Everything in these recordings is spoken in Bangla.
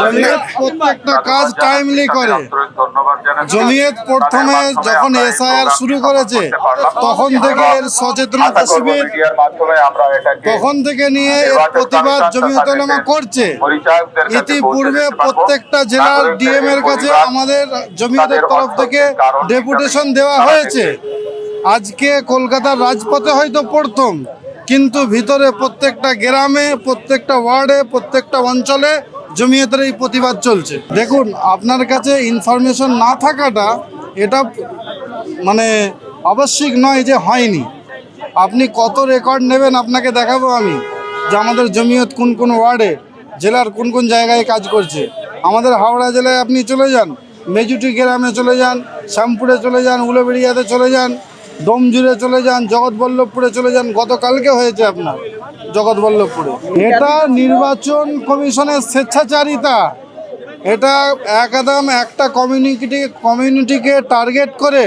জমিয়ত প্রত্যেকটা কাজ টাইমলি করে। জমিয়ত প্রথমে যখন এসআইআর শুরু করেছে তখন থেকে এর সচেতনতা শিবির, তখন থেকে নিয়ে এর প্রতিবাদ জমিয়ত উলামা করছে। ইতিপূর্বে প্রত্যেকটা জেলার ডিএম এর কাছে আমাদের জমিয়তের তরফ থেকে ডেপুটেশন দেওয়া হয়েছে। আজকে কলকাতার রাজপথে হয়তো প্রথম, কিন্তু ভিতরে প্রত্যেকটা গ্রামে, প্রত্যেকটা ওয়ার্ডে, প্রত্যেকটা অঞ্চলে জমিয়তের এই প্রতিবাদ চলছে। দেখুন, আপনার কাছে ইনফরমেশন না থাকাটা এটা মানে আবশ্যিক নয় যে হয়নি। আপনি কত রেকর্ড নেবেন আপনাকে দেখাবো আমি, যে আমাদের জমিয়ত কোন কোন ওয়ার্ডে, জেলার কোন কোন জায়গায় কাজ করছে। আমাদের হাওড়া জেলায় আপনি চলে যান, মেজুটি গ্রামে চলে যান, শ্যামপুরে চলে যান, উলুবেড়িয়াতে চলে যান, ডোমজুড়ে চলে যান, জগৎবল্লভপুরে চলে যান। গতকালকে হয়েছে আপনার জগৎবল্লভপুরে। এটা নির্বাচন কমিশনের স্বেচ্ছাচারিতা। এটা একদম একটা কমিউনিটিকে টার্গেট করে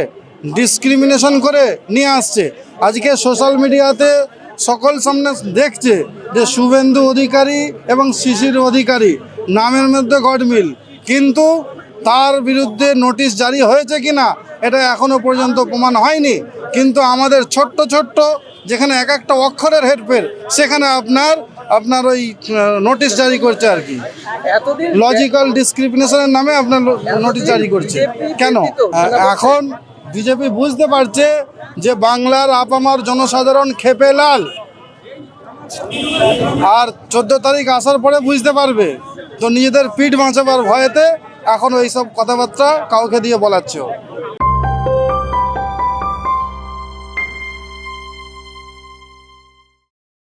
ডিসক্রিমিনেশন করে নিয়ে আসছে। আজকে সোশ্যাল মিডিয়াতে সকল সামনে দেখছে যে শুভেন্দু অধিকারী এবং শিশির অধিকারী নামের মধ্যে গডমিল, কিন্তু তার বিরুদ্ধে নোটিশ জারি হয়েছে কিনা এটা এখনো পর্যন্ত প্রমাণ হয়নি। কিন্তু আমাদের ছোট্ট ছোট্ট যেখানে এক একটা অক্ষরের হেরফের, সেখানে আপনার ওই নোটিশ জারি করছে আর কি, লজিক্যাল ডিসক্রিমিনেশনের নামে আপনার নোটিশ জারি করছে। কেন? এখন বিজেপি বুঝতে পারছে যে বাংলার আপামার জনসাধারণ ক্ষেপে লাল, আর 14 তারিখ আসার পরে বুঝতে পারবে। তো নিজেদের পিঠ বাঁচাবার ভয়েতে এখন ওইসব কথাবার্তা কাউকে দিয়ে বলাচ্ছে।